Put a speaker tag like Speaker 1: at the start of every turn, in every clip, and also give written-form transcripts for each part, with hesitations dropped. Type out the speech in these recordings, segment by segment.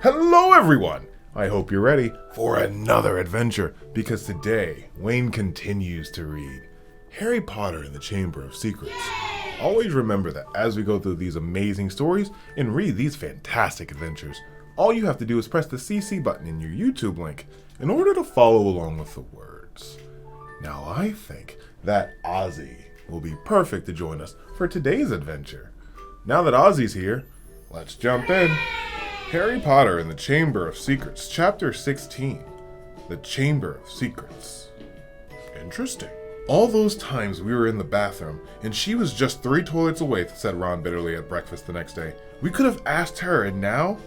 Speaker 1: Hello everyone! I hope you're ready for another adventure, because today Wayne continues to read Harry Potter and the Chamber of Secrets. Always remember that as we go through these amazing stories and read these fantastic adventures, all you have to do is press the CC button in your YouTube link in order to follow along with the words. Now I think that Ozzy will be perfect to join us for today's adventure. Now that Ozzy's here, let's jump in. Harry Potter and the Chamber of Secrets, Chapter 16, The Chamber of Secrets. Interesting. All those times we were in the bathroom, and she was just 3 toilets away, said Ron bitterly at breakfast the next day. We could have asked her, and now?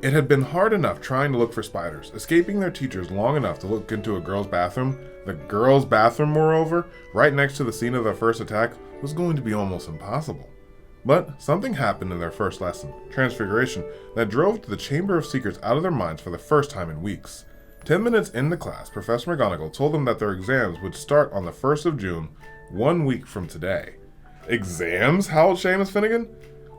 Speaker 1: It had been hard enough trying to look for spiders, escaping their teachers long enough to look into a girl's bathroom. The girl's bathroom, moreover, right next to the scene of their first attack, was going to be almost impossible. But something happened in their first lesson, Transfiguration, that drove the Chamber of Secrets out of their minds for the first time in weeks. 10 minutes into class, Professor McGonagall told them that their exams would start on the 1st of June, 1 week from today. Exams? howled Seamus Finnegan.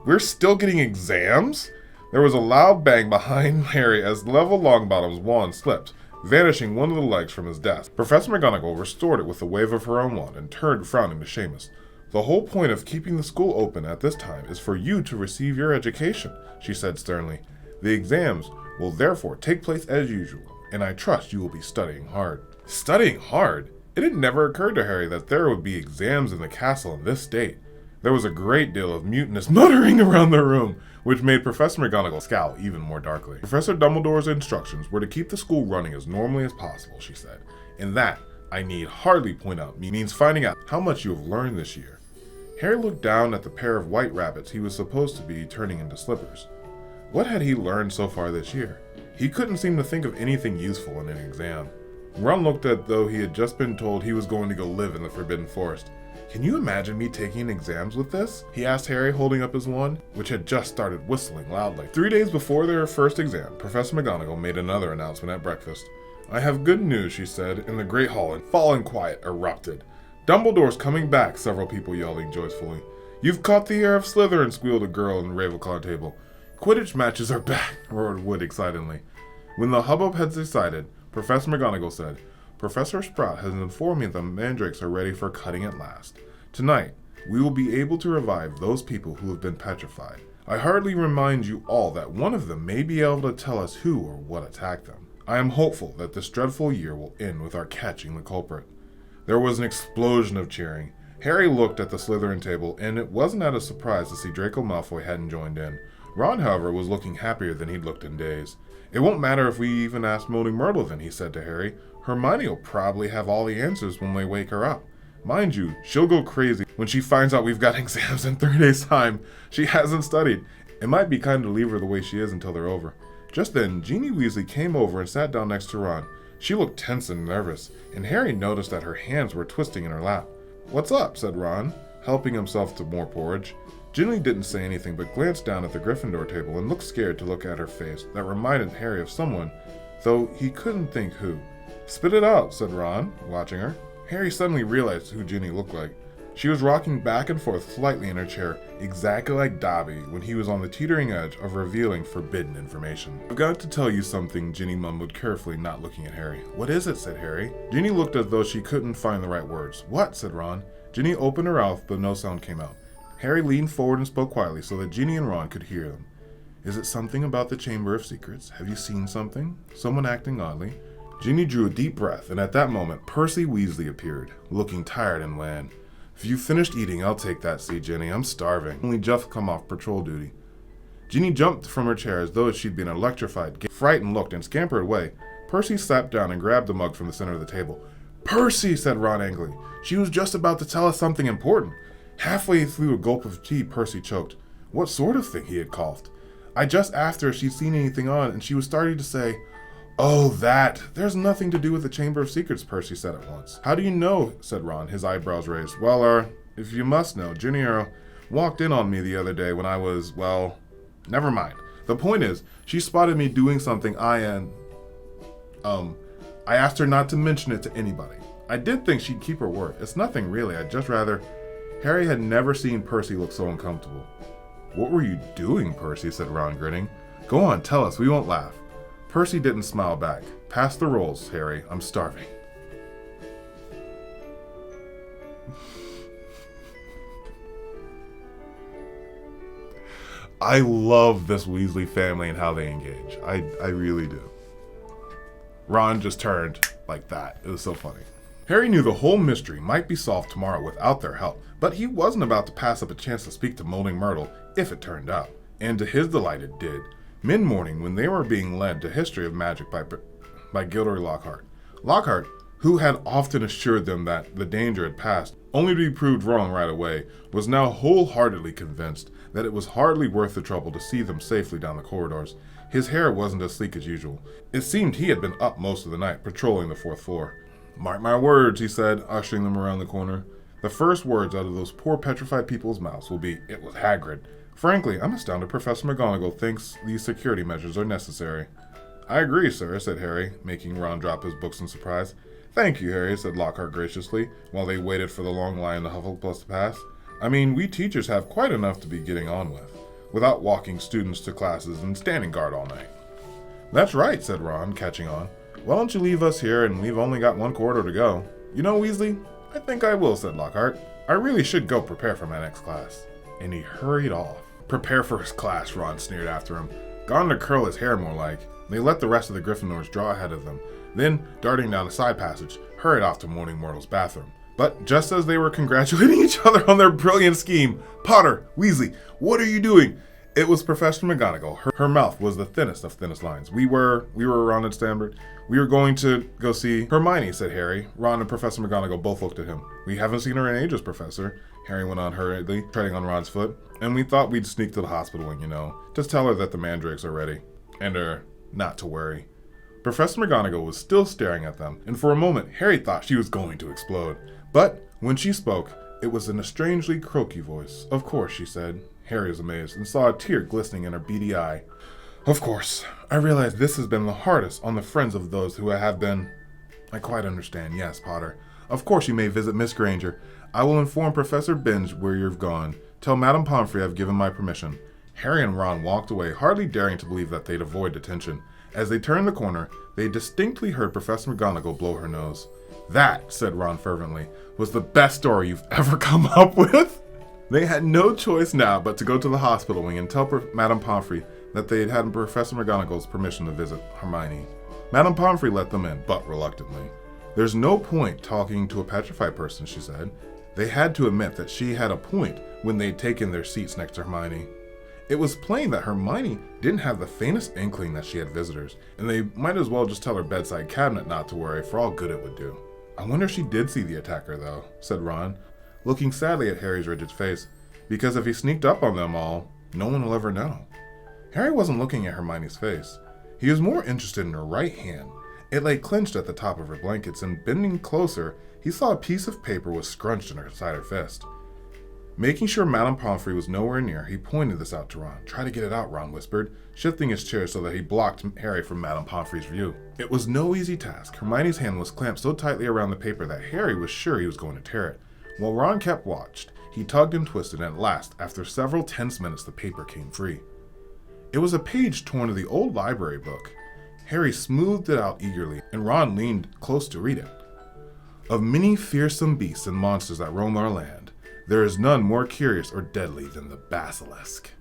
Speaker 1: We're still getting exams? There was a loud bang behind Harry as Neville Longbottom's wand slipped, vanishing one of the legs from his desk. Professor McGonagall restored it with a wave of her own wand and turned frowning to Seamus. The whole point of keeping the school open at this time is for you to receive your education, she said sternly. The exams will therefore take place as usual, and I trust you will be studying hard. Studying hard? It had never occurred to Harry that there would be exams in the castle in this state. There was a great deal of mutinous muttering around the room, which made Professor McGonagall scowl even more darkly. Professor Dumbledore's instructions were to keep the school running as normally as possible, she said, and that, I need hardly point out, means finding out how much you have learned this year. Harry looked down at the pair of white rabbits he was supposed to be turning into slippers. What had he learned so far this year? He couldn't seem to think of anything useful in an exam. Ron looked as though he had just been told he was going to go live in the Forbidden Forest. Can you imagine me taking exams with this? He asked Harry, holding up his wand, which had just started whistling loudly. 3 days before their first exam, Professor McGonagall made another announcement at breakfast. I have good news, she said, in the Great Hall, and fallen quiet erupted. Dumbledore's coming back, several people yelling joyfully. You've caught the air of Slytherin, squealed a girl in the Ravenclaw table. Quidditch matches are back, roared Wood excitedly. When the hubbub had subsided, Professor McGonagall said, Professor Sprout has informed me that the mandrakes are ready for cutting at last. Tonight, we will be able to revive those people who have been petrified. I hardly remind you all that one of them may be able to tell us who or what attacked them. I am hopeful that this dreadful year will end with our catching the culprit. There was an explosion of cheering. Harry looked at the Slytherin table, and it wasn't at a surprise to see Draco Malfoy hadn't joined in. Ron, however, was looking happier than he'd looked in days. It won't matter if we even ask Moaning Myrtle then, he said to Harry. Hermione will probably have all the answers when we wake her up. Mind you, she'll go crazy when she finds out we've got exams in 3 days' time. She hasn't studied. It might be kind to leave her the way she is until they're over. Just then, Ginny Weasley came over and sat down next to Ron. She looked tense and nervous, and Harry noticed that her hands were twisting in her lap. What's up? Said Ron, helping himself to more porridge. Ginny didn't say anything but glanced down at the Gryffindor table and looked scared to look at her face that reminded Harry of someone, though he couldn't think who. Spit it out, said Ron, watching her. Harry suddenly realized who Ginny looked like. She was rocking back and forth slightly in her chair, exactly like Dobby when he was on the teetering edge of revealing forbidden information. I've got to tell you something, Ginny mumbled carefully, not looking at Harry. What is it? Said Harry. Ginny looked as though she couldn't find the right words. What? Said Ron. Ginny opened her mouth, but no sound came out. Harry leaned forward and spoke quietly so that Ginny and Ron could hear them. Is it something about the Chamber of Secrets? Have you seen something? Someone acting oddly? Ginny drew a deep breath, and at that moment, Percy Weasley appeared, looking tired and wan. If you finished eating, I'll take that seat, Ginny. I'm starving. Only just come off patrol duty. Ginny jumped from her chair as though she'd been electrified. Frightened looked and scampered away. Percy sat down and grabbed the mug from the center of the table. Percy, said Ron angrily. She was just about to tell us something important. Halfway through a gulp of tea, Percy choked. What sort of thing? He had coughed. I just asked her if she'd seen anything on, and she was starting to say, Oh, that. There's nothing to do with the Chamber of Secrets, Percy said at once. How do you know? Said Ron, his eyebrows raised. Well, if you must know, Ginny walked in on me the other day when I was, well, never mind. The point is, she spotted me doing something I asked her not to mention it to anybody. I did think she'd keep her word. It's nothing really, I'd just rather... Harry had never seen Percy look so uncomfortable. What were you doing, Percy? Said Ron, grinning. Go on, tell us, we won't laugh. Percy didn't smile back. Pass the rolls, Harry, I'm starving. I love this Weasley family and how they engage. I really do. Ron just turned like that. It was so funny. Harry knew the whole mystery might be solved tomorrow without their help, but he wasn't about to pass up a chance to speak to Moaning Myrtle if it turned out. And to his delight it did. Mid-morning, when they were being led to History of Magic by Gilderoy Lockhart. Lockhart, who had often assured them that the danger had passed, only to be proved wrong right away, was now wholeheartedly convinced that it was hardly worth the trouble to see them safely down the corridors. His hair wasn't as sleek as usual. It seemed he had been up most of the night, patrolling the 4th floor. Mark my words, he said, ushering them around the corner. The first words out of those poor petrified people's mouths will be, "It was Hagrid." Frankly, I'm astounded Professor McGonagall thinks these security measures are necessary. I agree, sir, said Harry, making Ron drop his books in surprise. Thank you, Harry, said Lockhart graciously, while they waited for the long line in the Hufflepuffs to pass. I mean, we teachers have quite enough to be getting on with, without walking students to classes and standing guard all night. That's right, said Ron, catching on. Why don't you leave us here, and we've only got 1 corridor to go. You know, Weasley, I think I will, said Lockhart. I really should go prepare for my next class. And he hurried off. Prepare for his class, Ron sneered after him. Gone to curl his hair more like. They let the rest of the Gryffindors draw ahead of them, then, darting down a side passage, hurried off to Moaning Myrtle's bathroom. But just as they were congratulating each other on their brilliant scheme, Potter, Weasley, what are you doing? It was Professor McGonagall. Her mouth was the thinnest of thinnest lines. We were, Ron and stammered. We were going to go see Hermione, said Harry. Ron and Professor McGonagall both looked at him. We haven't seen her in ages, Professor, Harry went on hurriedly, treading on Ron's foot. And we thought we'd sneak to the hospital wing, you know. Just tell her that the mandrakes are ready. And not to worry. Professor McGonagall was still staring at them, and for a moment Harry thought she was going to explode. But when she spoke, it was in a strangely croaky voice. Of course, she said. Harry was amazed and saw a tear glistening in her beady eye. Of course. I realize this has been the hardest on the friends of those who have been... I quite understand, yes, Potter. Of course you may visit Miss Granger. I will inform Professor Binge where you've gone. Tell Madame Pomfrey I've given my permission. Harry and Ron walked away, hardly daring to believe that they'd avoid detention. As they turned the corner, they distinctly heard Professor McGonagall blow her nose. That, said Ron fervently, was the best story you've ever come up with. They had no choice now but to go to the hospital wing and tell Madame Pomfrey that they had had Professor McGonagall's permission to visit Hermione. Madame Pomfrey let them in, but reluctantly. There's no point talking to a petrified person, she said. They had to admit that she had a point when they'd taken their seats next to Hermione. It was plain that Hermione didn't have the faintest inkling that she had visitors, and they might as well just tell her bedside cabinet not to worry, for all good it would do. I wonder if she did see the attacker, though, said Ron, looking sadly at Harry's rigid face, because if he sneaked up on them all, no one will ever know. Harry wasn't looking at Hermione's face. He was more interested in her right hand. It lay clenched at the top of her blankets, and bending closer, he saw a piece of paper was scrunched inside her fist. Making sure Madame Pomfrey was nowhere near, he pointed this out to Ron. Try to get it out, Ron whispered, shifting his chair so that he blocked Harry from Madame Pomfrey's view. It was no easy task. Hermione's hand was clamped so tightly around the paper that Harry was sure he was going to tear it. While Ron kept watch, he tugged and twisted, and at last, after several tense minutes, the paper came free. It was a page torn of the old library book. Harry smoothed it out eagerly, and Ron leaned close to read it. Of many fearsome beasts and monsters that roam our land, there is none more curious or deadly than the basilisk,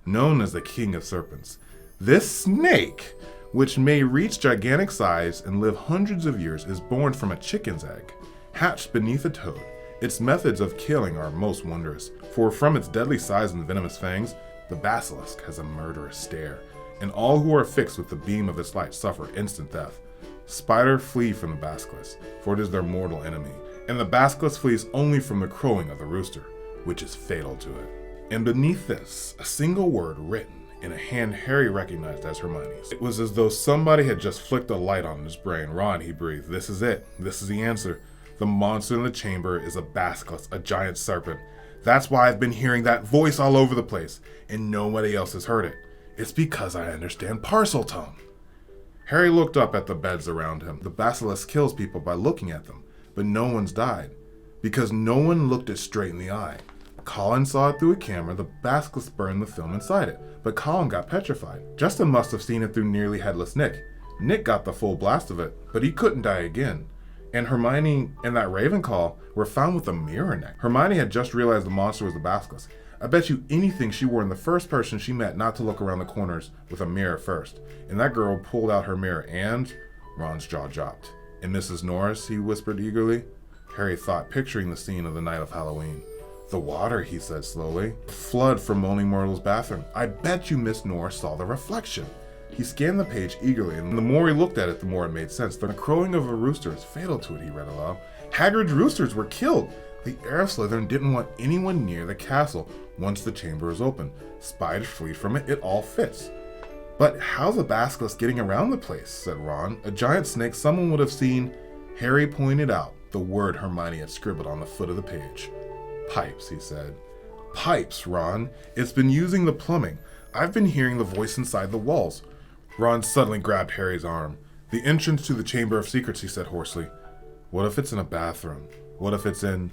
Speaker 1: known as the king of serpents. This snake, which may reach gigantic size and live hundreds of years, is born from a chicken's egg, hatched beneath a toad. Its methods of killing are most wondrous, for from its deadly size and venomous fangs, the basilisk has a murderous stare, and all who are fixed with the beam of its light suffer instant death. Spider flee from the basilisk, for it is their mortal enemy, and the basilisk flees only from the crowing of the rooster, which is fatal to it. And beneath this, a single word written in a hand Harry recognized as Hermione's. It was as though somebody had just flicked a light on his brain. Ron, he breathed. This is it. This is the answer. The monster in the chamber is a basilisk, a giant serpent. That's why I've been hearing that voice all over the place, and nobody else has heard it. It's because I understand parcel tongue. Harry looked up at the beds around him. The basilisk kills people by looking at them, but no one's died, because no one looked it straight in the eye. Colin saw it through a camera. The basilisk burned the film inside it, but Colin got petrified. Justin must have seen it through nearly headless Nick. Nick got the full blast of it, but he couldn't die again. And Hermione and that Ravenclaw were found with a mirror neck. Hermione had just realized the monster was the basilisk. I bet you anything she warned the first person she met not to look around the corners with a mirror first. And that girl pulled out her mirror and Ron's jaw dropped. And Mrs. Norris, he whispered eagerly. Harry thought, picturing the scene of the night of Halloween. The water, he said slowly. Flood from Moaning Myrtle's bathroom. I bet you Miss Norris saw the reflection. He scanned the page eagerly, and the more he looked at it, the more it made sense. The crowing of a rooster is fatal to it, he read aloud. Hagrid's roosters were killed. The heir of Slytherin didn't want anyone near the castle once the chamber is open. Spiders flee from it, it all fits. But how's the basilisk getting around the place, said Ron. A giant snake someone would have seen. Harry pointed out the word Hermione had scribbled on the foot of the page. Pipes, he said. Pipes, Ron. It's been using the plumbing. I've been hearing the voice inside the walls. Ron suddenly grabbed Harry's arm. The entrance to the Chamber of Secrets, he said hoarsely. What if it's in a bathroom? What if it's in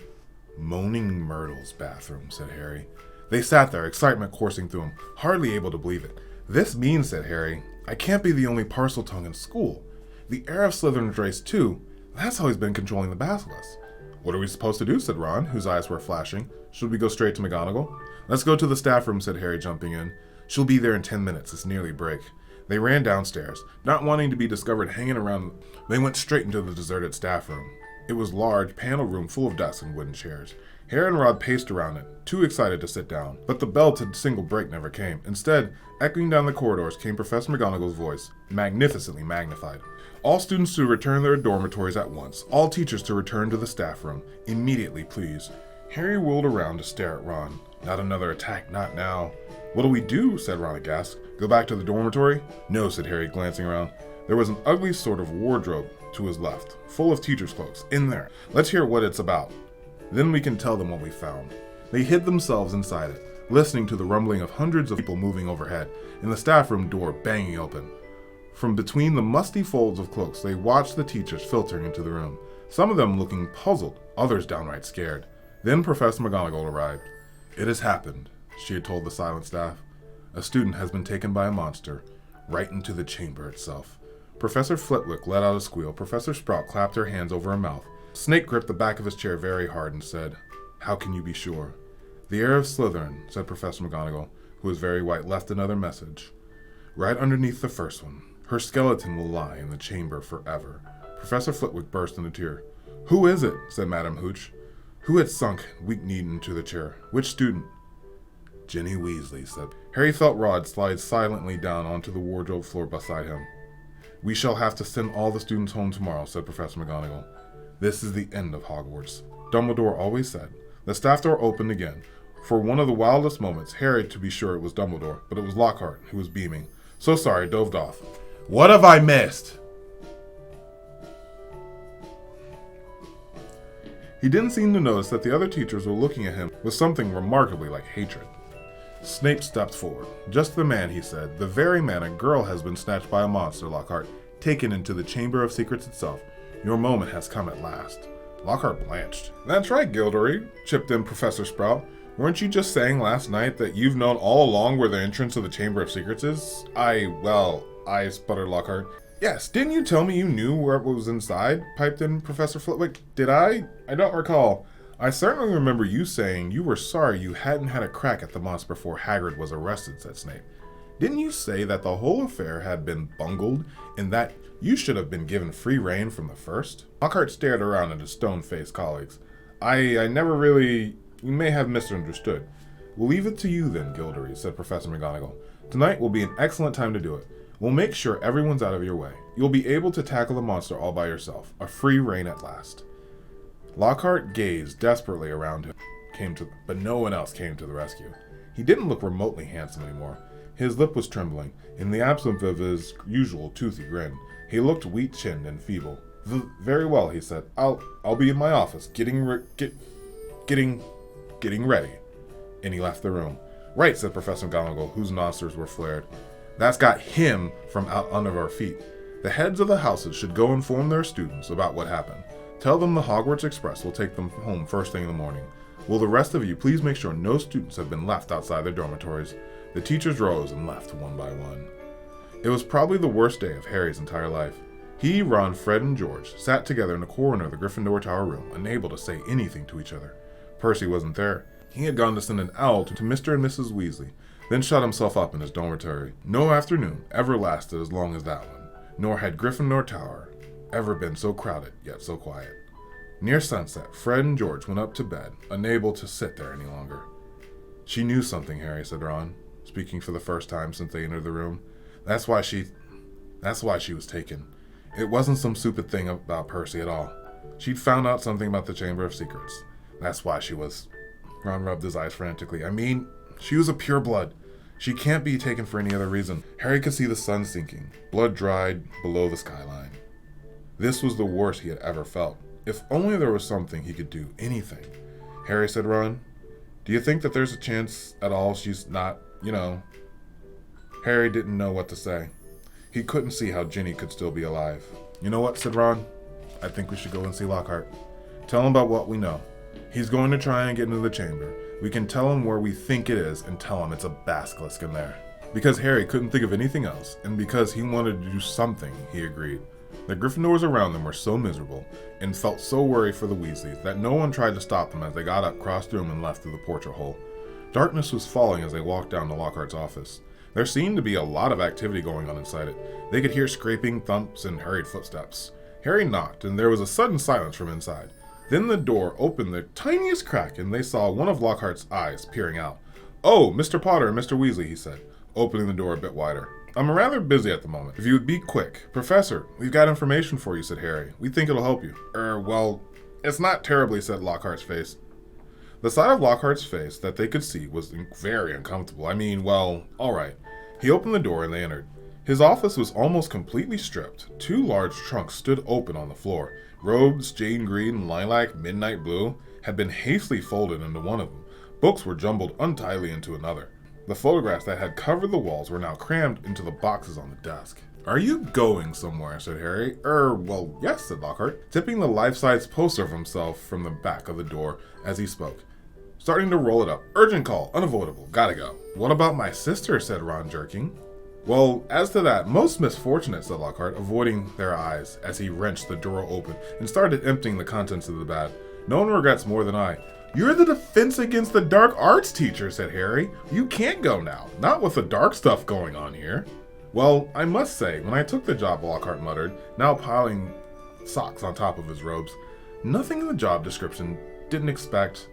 Speaker 1: Moaning Myrtle's bathroom, said Harry. They sat there, excitement coursing through them, hardly able to believe it. This means, said Harry, I can't be the only Parseltongue in school. The heir of Slytherin's race, too. That's how he's been controlling the basilisk. What are we supposed to do, said Ron, whose eyes were flashing. Should we go straight to McGonagall? Let's go to the staff room, said Harry, jumping in. She'll be there in 10 minutes. It's nearly break. They ran downstairs, not wanting to be discovered hanging around. They went straight into the deserted staff room. It was a large, paneled room full of desks and wooden chairs. Harry and Ron paced around it, too excited to sit down. But the bell to single break never came. Instead, echoing down the corridors came Professor McGonagall's voice, magnificently magnified. All students to return to their dormitories at once. All teachers to return to the staff room. Immediately, please. Harry whirled around to stare at Ron. Not another attack, not now. What'll we do? Said Ron aghast. Go back to the dormitory? No, said Harry, glancing around. There was an ugly sort of wardrobe to his left, full of teachers' cloaks. In there. Let's hear what it's about. Then we can tell them what we found. They hid themselves inside it, listening to the rumbling of hundreds of people moving overhead, and the staff room door banging open. From between the musty folds of cloaks, they watched the teachers filtering into the room, some of them looking puzzled, others downright scared. Then Professor McGonagall arrived. It has happened, she had told the silent staff. A student has been taken by a monster, right into the chamber itself. Professor Flitwick let out a squeal. Professor Sprout clapped her hands over her mouth. Snape gripped the back of his chair very hard and said, How can you be sure? The heir of Slytherin, said Professor McGonagall, who was very white, left another message. Right underneath the first one. Her skeleton will lie in the chamber forever. Professor Flitwick burst into tears. Who is it? Said Madame Hooch. Who had sunk, weak-kneed, into the chair? Which student? Ginny Weasley, said. Harry felt Rod slide silently down onto the wardrobe floor beside him. We shall have to send all the students home tomorrow, said Professor McGonagall. This is the end of Hogwarts. Dumbledore always said. The staff door opened again. For one of the wildest moments, Harry, to be sure, it was Dumbledore, but it was Lockhart who was beaming. So sorry, dozed off. What have I missed? He didn't seem to notice that the other teachers were looking at him with something remarkably like hatred. Snape stepped forward. Just the man, he said. The very man. A girl has been snatched by a monster, Lockhart, taken into the Chamber of Secrets itself. Your moment has come at last. Lockhart blanched. That's right, Gilderoy, chipped in Professor Sprout. Weren't you just saying last night that you've known all along where the entrance to the Chamber of Secrets is? I sputtered Lockhart. Yes, didn't you tell me you knew where it was inside? Piped in Professor Flitwick. Did I? I don't recall. I certainly remember you saying you were sorry you hadn't had a crack at the monster before Hagrid was arrested, said Snape. Didn't you say that the whole affair had been bungled and that you should have been given free rein from the first? Lockhart stared around at his stone-faced colleagues. I never really... You may have misunderstood. We'll leave it to you then, Gilderoy, said Professor McGonagall. Tonight will be an excellent time to do it. We'll make sure everyone's out of your way. You'll be able to tackle the monster all by yourself. A free rein at last. Lockhart gazed desperately around him, but no one else came to the rescue. He didn't look remotely handsome anymore. His lip was trembling. In the absence of his usual toothy grin, he looked weak-chinned and feeble. Very well, he said. I'll be in my office, getting ready. And he left the room. Right, said Professor McGonagall, whose nostrils were flared. That's got him from out under our feet. The heads of the houses should go inform their students about what happened. Tell them the Hogwarts Express will take them home first thing in the morning. Will the rest of you please make sure no students have been left outside their dormitories? The teachers rose and left one by one. It was probably the worst day of Harry's entire life. He, Ron, Fred, and George sat together in a corner of the Gryffindor Tower room, unable to say anything to each other. Percy wasn't there. He had gone to send an owl to Mr. and Mrs. Weasley, then shut himself up in his dormitory. No afternoon ever lasted as long as that one, nor had Gryffindor Tower ever been so crowded, yet so quiet. Near sunset, Fred and George went up to bed, unable to sit there any longer. She knew something, Harry, said Ron, speaking for the first time since they entered the room. That's why she was taken. It wasn't some stupid thing about Percy at all. She'd found out something about the Chamber of Secrets. That's why she was... Ron rubbed his eyes frantically. I mean, she was a pureblood. She can't be taken for any other reason. Harry could see the sun sinking, blood dried below the skyline. This was the worst he had ever felt. If only there was something he could do, anything. Harry, said Ron, do you think that there's a chance at all she's not, Harry didn't know what to say. He couldn't see how Ginny could still be alive. You know what, said Ron? I think we should go and see Lockhart. Tell him about what we know. He's going to try and get into the chamber. We can tell him where we think it is and tell him it's a basilisk in there. Because Harry couldn't think of anything else, and because he wanted to do something, he agreed. The Gryffindors around them were so miserable and felt so worried for the Weasleys that no one tried to stop them as they got up, crossed the room, and left through the portrait hole. Darkness was falling as they walked down to Lockhart's office. There seemed to be a lot of activity going on inside it. They could hear scraping, thumps, and hurried footsteps. Harry knocked, and there was a sudden silence from inside. Then the door opened the tiniest crack, and they saw one of Lockhart's eyes peering out. "Oh, Mr. Potter and Mr. Weasley," he said, opening the door a bit wider. "I'm rather busy at the moment. If you would be quick." "Professor, we've got information for you," said Harry. "We think it'll help you." Well, it's not terribly," said Lockhart's face. The side of Lockhart's face that they could see was very uncomfortable. All right. He opened the door and they entered. His office was almost completely stripped. 2 large trunks stood open on the floor. Robes, jade green, lilac, midnight blue, had been hastily folded into one of them. Books were jumbled untidily into another. The photographs that had covered the walls were now crammed into the boxes on the desk. "Are you going somewhere?" said Harry. Well, yes," said Lockhart, tipping the life-size poster of himself from the back of the door as he spoke. Starting to roll it up. "Urgent call, unavoidable, gotta go." "What about my sister?" said Ron, jerking. "Well, as to that, most misfortunate," said Lockhart, avoiding their eyes as he wrenched the drawer open and started emptying the contents of the bag. "No one regrets more than I." "You're the defense against the dark arts teacher," said Harry. "You can't go now, not with the dark stuff going on here." "Well, I must say, when I took the job," Lockhart muttered, now piling socks on top of his robes, "nothing in the job description didn't expect..."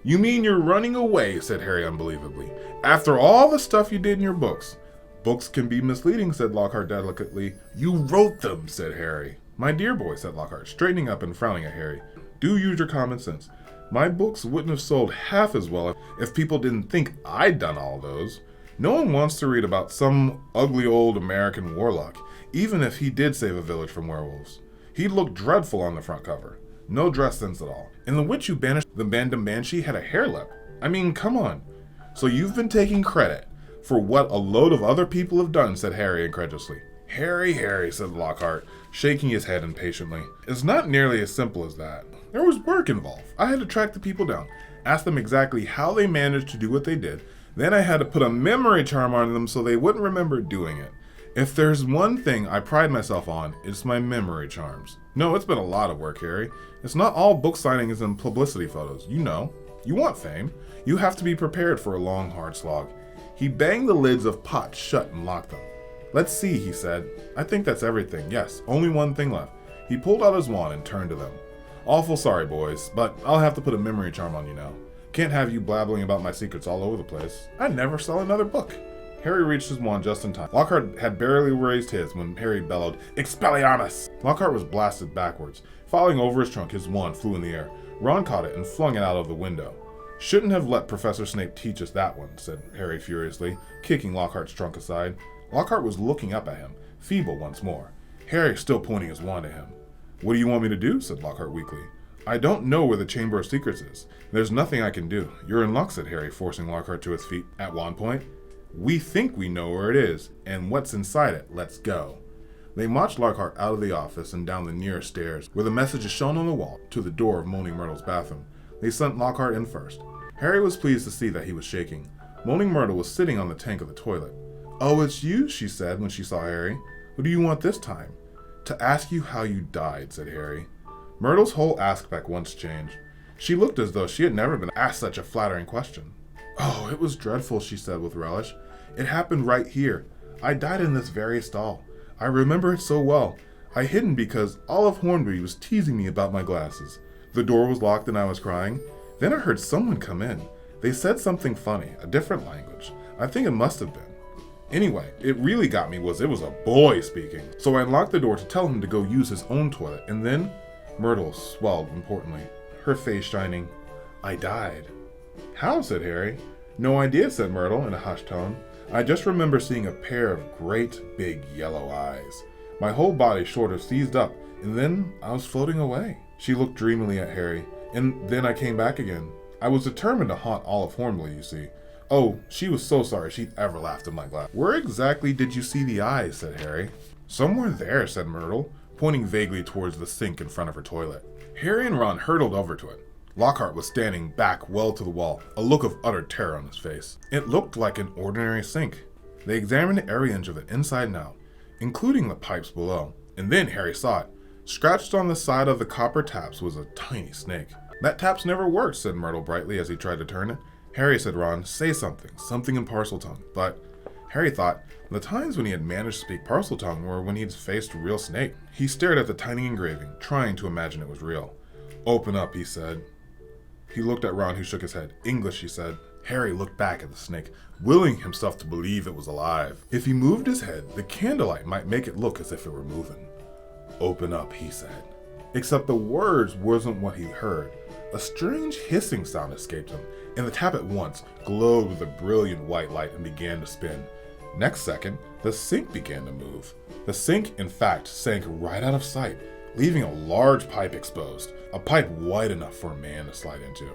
Speaker 1: "You mean you're running away," said Harry unbelievably, "after all the stuff you did in your books?" "Books can be misleading," said Lockhart delicately. "You wrote them," said Harry. "My dear boy," said Lockhart, straightening up and frowning at Harry, "do use your common sense. My books wouldn't have sold half as well if people didn't think I'd done all those. No one wants to read about some ugly old American warlock, even if he did save a village from werewolves. He'd look dreadful on the front cover. No dress sense at all. And the witch who banished the Bandom Banshee had a hair lip. Come on. So you've been taking credit for what a load of other people have done," said Harry incredulously. Harry, said Lockhart, shaking his head impatiently. "It's not nearly as simple as that. There was work involved. I had to track the people down, ask them exactly how they managed to do what they did. Then I had to put a memory charm on them so they wouldn't remember doing it. If there's one thing I pride myself on, it's my memory charms. No, it's been a lot of work, Harry. It's not all book signings and publicity photos. You know. You want fame. You have to be prepared for a long, hard slog." He banged the lids of pots shut and locked them. "Let's see," he said. "I think that's everything. Yes, only one thing left." He pulled out his wand and turned to them. "Awful sorry, boys, but I'll have to put a memory charm on you now. Can't have you blabbling about my secrets all over the place. I'd never sell another book." Harry reached his wand just in time. Lockhart had barely raised his when Harry bellowed, "Expelliarmus!" Lockhart was blasted backwards. Falling over his trunk, his wand flew in the air. Ron caught it and flung it out of the window. "Shouldn't have let Professor Snape teach us that one," said Harry furiously, kicking Lockhart's trunk aside. Lockhart was looking up at him, feeble once more. Harry still pointing his wand at him. "What do you want me to do?" said Lockhart weakly. "I don't know where the Chamber of Secrets is. There's nothing I can do." "You're in luck," said Harry, forcing Lockhart to his feet at wand point. "We think we know where it is, and what's inside it. Let's go." They marched Lockhart out of the office and down the nearest stairs, where the message is shown on the wall, to the door of Moaning Myrtle's bathroom. They sent Lockhart in first. Harry was pleased to see that he was shaking. Moaning Myrtle was sitting on the tank of the toilet. "Oh, it's you," she said when she saw Harry. "What do you want this time?" "To ask you how you died," said Harry. Myrtle's whole aspect once changed. She looked as though she had never been asked such a flattering question. "Oh, it was dreadful," she said with relish. "It happened right here. I died in this very stall. I remember it so well. I hidden because Olive Hornby was teasing me about my glasses. The door was locked and I was crying. Then I heard someone come in. They said something funny, a different language. I think it must have been. Anyway, it really got me was it was a boy speaking. So I unlocked the door to tell him to go use his own toilet, and then," Myrtle swelled importantly, her face shining, "I died." "How?" said Harry. "No idea," said Myrtle in a hushed tone. "I just remember seeing a pair of great big yellow eyes. My whole body sort of seized up, and then I was floating away." She looked dreamily at Harry. "And then I came back again. I was determined to haunt Olive Hornby, you see. Oh, she was so sorry she'd ever laughed at my glass." "Where exactly did you see the eyes?" said Harry. "Somewhere there," said Myrtle, pointing vaguely towards the sink in front of her toilet. Harry and Ron hurtled over to it. Lockhart was standing back well to the wall, a look of utter terror on his face. It looked like an ordinary sink. They examined every inch of it inside and out, including the pipes below, and then Harry saw it. Scratched on the side of the copper taps was a tiny snake. "That tap's never worked," said Myrtle brightly as he tried to turn it. "Harry," said Ron, "say something in Parseltongue." But Harry thought the times when he had managed to speak Parseltongue were when he'd faced a real snake. He stared at the tiny engraving, trying to imagine it was real. "Open up," he said. He looked at Ron, who shook his head. "English," he said. Harry looked back at the snake, willing himself to believe it was alive. If he moved his head, the candlelight might make it look as if it were moving. "Open up," he said. Except the words wasn't what he heard. A strange hissing sound escaped him, and the tap at once glowed with a brilliant white light and began to spin. Next second, the sink began to move. The sink, in fact, sank right out of sight, leaving a large pipe exposed, a pipe wide enough for a man to slide into.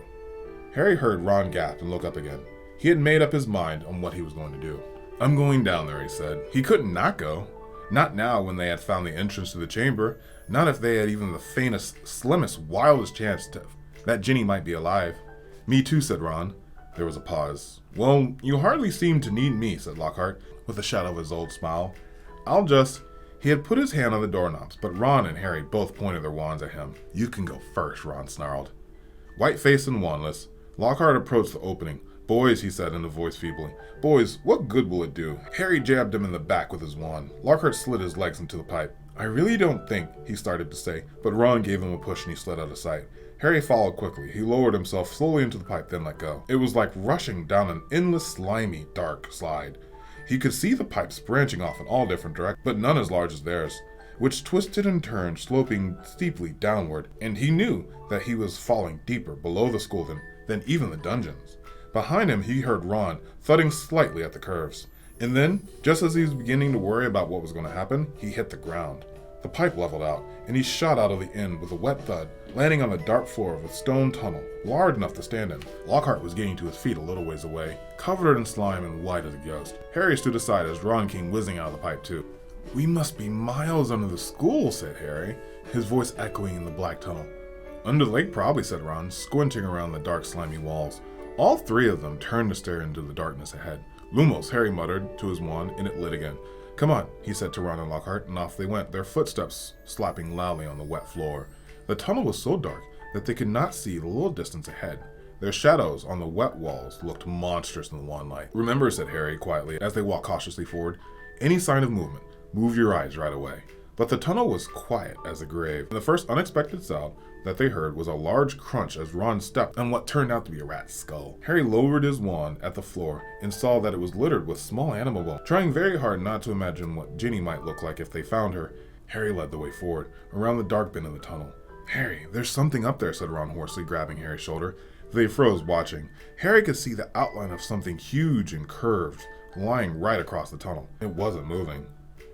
Speaker 1: Harry heard Ron gasp and look up again. He had made up his mind on what he was going to do. "I'm going down there," he said. He couldn't not go. Not now when they had found the entrance to the chamber, not if they had even the faintest, slimmest, wildest chance that Ginny might be alive. "Me too," said Ron. There was a pause. "Well, you hardly seem to need me," said Lockhart, with a shadow of his old smile. "I'll just..." He had put his hand on the doorknobs, but Ron and Harry both pointed their wands at him. "You can go first," Ron snarled. White-faced and wandless, Lockhart approached the opening. "Boys," he said in a voice feebly. "Boys, what good will it do?" Harry jabbed him in the back with his wand. Lockhart slid his legs into the pipe. "I really don't think," he started to say, but Ron gave him a push and he slid out of sight. Harry followed quickly. He lowered himself slowly into the pipe, then let go. It was like rushing down an endless, slimy, dark slide. He could see the pipes branching off in all different directions, but none as large as theirs, which twisted and turned, sloping steeply downward, and he knew that he was falling deeper below the school than even the dungeons. Behind him, he heard Ron thudding slightly at the curves. And then, just as he was beginning to worry about what was going to happen, he hit the ground. The pipe leveled out, and he shot out of the end with a wet thud, landing on the dark floor of a stone tunnel, large enough to stand in. Lockhart was getting to his feet a little ways away, covered in slime and white as a ghost. Harry stood aside as Ron came whizzing out of the pipe too. "We must be miles under the school," said Harry, his voice echoing in the black tunnel. "Under the lake probably," said Ron, squinting around the dark slimy walls. All three of them turned to stare into the darkness ahead. "Lumos," Harry muttered to his wand, and it lit again. "Come on," he said to Ron and Lockhart, and off they went, their footsteps slapping loudly on the wet floor. The tunnel was so dark that they could not see the little distance ahead. Their shadows on the wet walls looked monstrous in the wan light. "Remember," said Harry quietly as they walked cautiously forward, "any sign of movement, move your eyes right away." But the tunnel was quiet as the grave. The first unexpected sound that they heard was a large crunch as Ron stepped on what turned out to be a rat's skull. Harry lowered his wand at the floor and saw that it was littered with small animal bones. Trying very hard not to imagine what Ginny might look like if they found her, Harry led the way forward, around the dark bend of the tunnel. "Harry, there's something up there," said Ron hoarsely, grabbing Harry's shoulder. They froze, watching. Harry could see the outline of something huge and curved, lying right across the tunnel. It wasn't moving.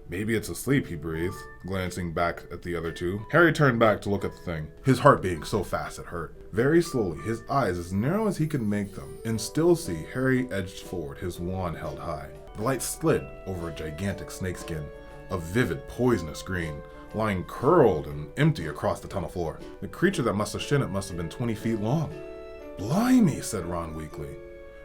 Speaker 1: "Maybe it's asleep," he breathed, glancing back at the other two. Harry turned back to look at the thing, his heart beating so fast it hurt. Very slowly, his eyes as narrow as he could make them, and still see, Harry edged forward, his wand held high. The light slid over a gigantic snakeskin, a vivid, poisonous green, lying curled and empty across the tunnel floor. The creature that must have shed it must have been 20 feet long. Blimey, said Ron weakly.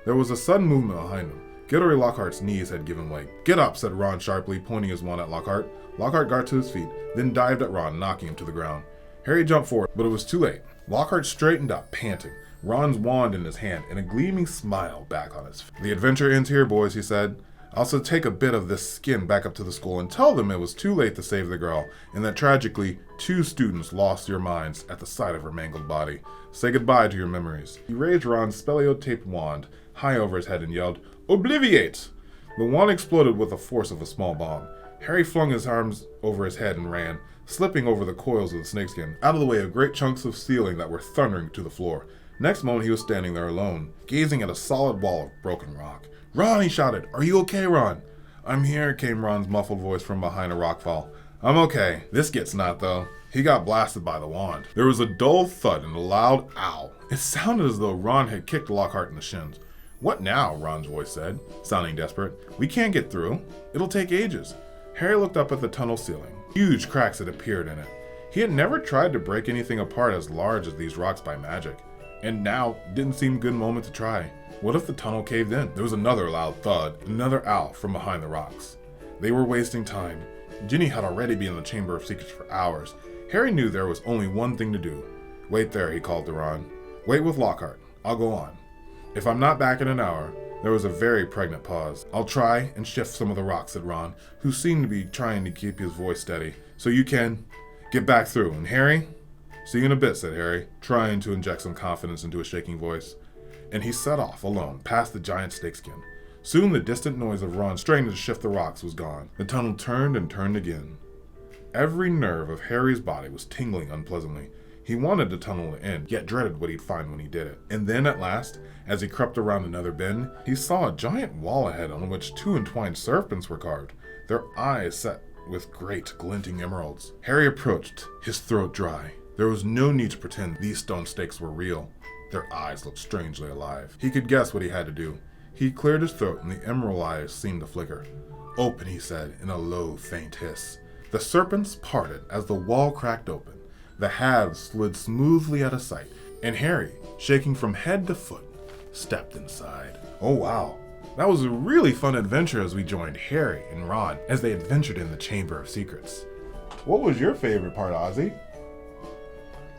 Speaker 1: There was a sudden movement behind him. Gilderoy Lockhart's knees had given way. Get up, said Ron sharply, pointing his wand at Lockhart. Lockhart got to his feet, then dived at Ron, knocking him to the ground. Harry jumped forward, but it was too late. Lockhart straightened up, panting, Ron's wand in his hand, and a gleaming smile back on his face. The adventure ends here, boys, he said. I'll also take a bit of this skin back up to the school and tell them it was too late to save the girl, and that tragically, 2 students lost their minds at the sight of her mangled body. Say goodbye to your memories. He raised Ron's speleo-taped wand high over his head and yelled, Obliviate! The wand exploded with the force of a small bomb. Harry flung his arms over his head and ran, slipping over the coils of the snakeskin, out of the way of great chunks of ceiling that were thundering to the floor. Next moment he was standing there alone, gazing at a solid wall of broken rock. Ron, he shouted. Are you okay, Ron? I'm here, came Ron's muffled voice from behind a rockfall. I'm okay. This gets not, though. He got blasted by the wand. There was a dull thud and a loud ow. It sounded as though Ron had kicked Lockhart in the shins. What now? Ron's voice said, sounding desperate. We can't get through. It'll take ages. Harry looked up at the tunnel ceiling. Huge cracks had appeared in it. He had never tried to break anything apart as large as these rocks by magic. And now didn't seem a good moment to try. What if the tunnel caved in? There was another loud thud, another owl from behind the rocks. They were wasting time. Ginny had already been in the Chamber of Secrets for hours. Harry knew there was only one thing to do. Wait there, he called to Ron. Wait with Lockhart. I'll go on. If I'm not back in an hour. There was a very pregnant pause. I'll try and shift some of the rocks, said Ron, who seemed to be trying to keep his voice steady. So you can get back through. And Harry? See you in a bit, said Harry, trying to inject some confidence into his shaking voice. And he set off, alone, past the giant snakeskin. Soon the distant noise of Ron straining to shift the rocks was gone. The tunnel turned and turned again. Every nerve of Harry's body was tingling unpleasantly. He wanted the tunnel to end, yet dreaded what he'd find when he did it. And then, at last, as he crept around another bend, he saw a giant wall ahead on which 2 entwined serpents were carved, their eyes set with great glinting emeralds. Harry approached, his throat dry. There was no need to pretend these stone stakes were real. Their eyes looked strangely alive. He could guess what he had to do. He cleared his throat and the emerald eyes seemed to flicker. Open, he said, in a low, faint hiss. The serpents parted as the wall cracked open. The halves slid smoothly out of sight, and Harry, shaking from head to foot, stepped inside. Oh wow, that was a really fun adventure as we joined Harry and Ron as they adventured in the Chamber of Secrets. What was your favorite part, Ozzy?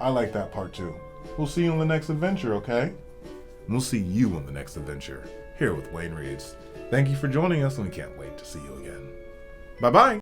Speaker 1: I like that part too. We'll see you in the next adventure, okay? And we'll see you on the next adventure, here with Wayne Reads. Thank you for joining us, and we can't wait to see you again. Bye-bye!